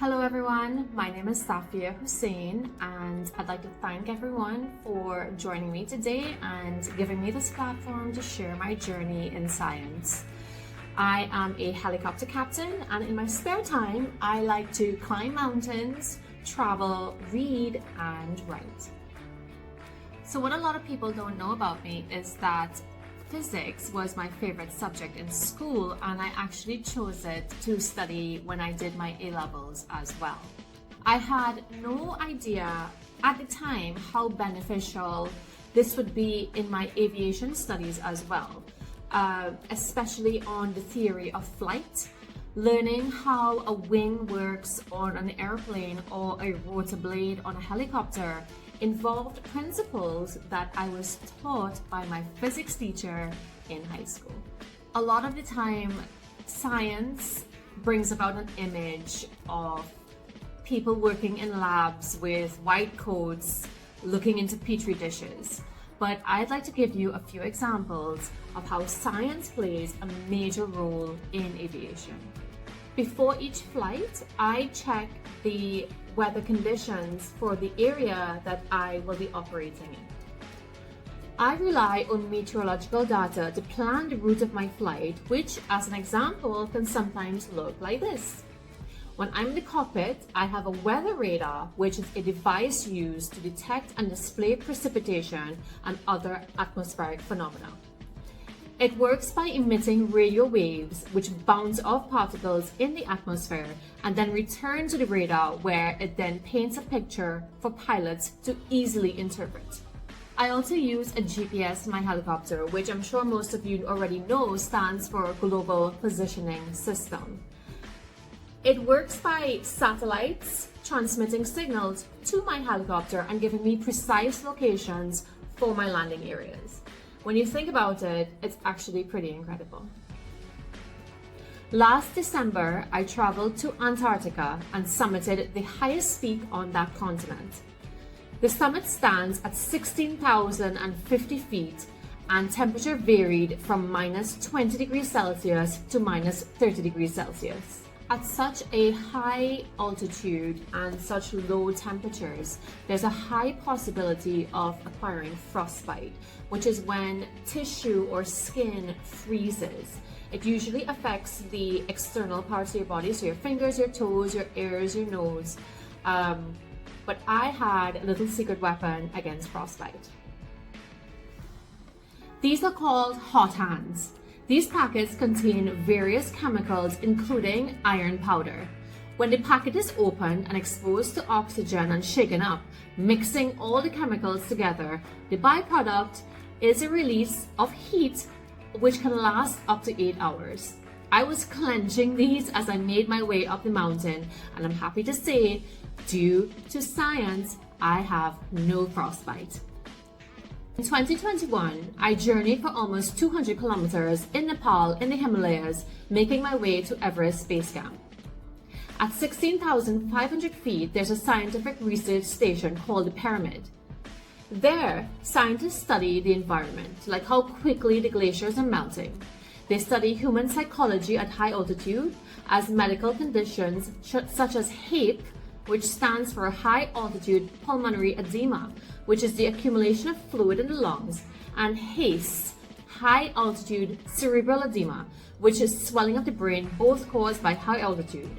Hello everyone, my name is Safia Hoisein and I'd like to thank everyone for joining me today and giving me this platform to share my journey in science. I am a helicopter captain and in my spare time I like to climb mountains, travel, read and write. So what a lot of people don't know about me is that physics was my favorite subject in school and I actually chose it to study when I did my A-levels as well. I had no idea at the time how beneficial this would be in my aviation studies as well, especially on the theory of flight, learning how a wing works on an airplane or a rotor blade on a helicopter involved principles that I was taught by my physics teacher in high school. A lot of the time, science brings about an image of people working in labs with white coats, looking into petri dishes. But I'd like to give you a few examples of how science plays a major role in aviation. Before each flight, I check the weather conditions for the area that I will be operating in. I rely on meteorological data to plan the route of my flight, which, as an example, can sometimes look like this. When I'm in the cockpit, I have a weather radar, which is a device used to detect and display precipitation and other atmospheric phenomena. It works by emitting radio waves which bounce off particles in the atmosphere and then return to the radar, where it then paints a picture for pilots to easily interpret. I also use a GPS in my helicopter, which I'm sure most of you already know stands for Global Positioning System. It works by satellites transmitting signals to my helicopter and giving me precise locations for my landing areas. When you think about it, it's actually pretty incredible. Last December, I traveled to Antarctica and summited the highest peak on that continent. The summit stands at 16,050 feet and temperature varied from minus 20 degrees Celsius to minus 30 degrees Celsius. At such a high altitude and such low temperatures, there's a high possibility of acquiring frostbite, which is when tissue or skin freezes. It usually affects the external parts of your body, so your fingers, your toes, your ears, your nose. But I had a little secret weapon against frostbite. These are called hot hands. These packets contain various chemicals, including iron powder. When the packet is opened and exposed to oxygen and shaken up, mixing all the chemicals together, the byproduct is a release of heat which can last up to 8 hours. I was clenching these as I made my way up the mountain, and I'm happy to say, due to science, I have no frostbite. In 2021, I journeyed for almost 200 kilometers in Nepal in the Himalayas, making my way to Everest Base Camp. At 16,500 feet, there's a scientific research station called the Pyramid. There, scientists study the environment, like how quickly the glaciers are melting. They study human psychology at high altitude, as medical conditions such as HAPE, which stands for high altitude pulmonary edema, which is the accumulation of fluid in the lungs, and HACE, high altitude cerebral edema, which is swelling of the brain, both caused by high altitude.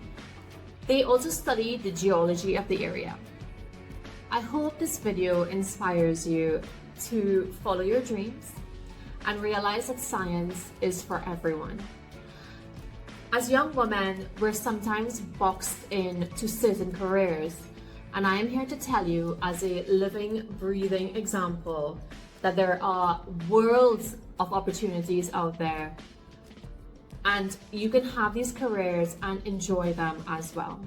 They also study the geology of the area. I hope this video inspires you to follow your dreams and realize that science is for everyone. As young women, we're sometimes boxed into certain careers, and I am here to tell you, as a living, breathing example, that there are worlds of opportunities out there, and you can have these careers and enjoy them as well.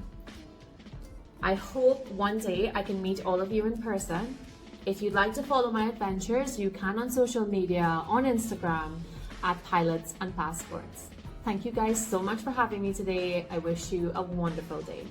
I hope one day I can meet all of you in person. If you'd like to follow my adventures, you can on social media, on Instagram, at Pilots and Passports. Thank you guys so much for having me today. I wish you a wonderful day.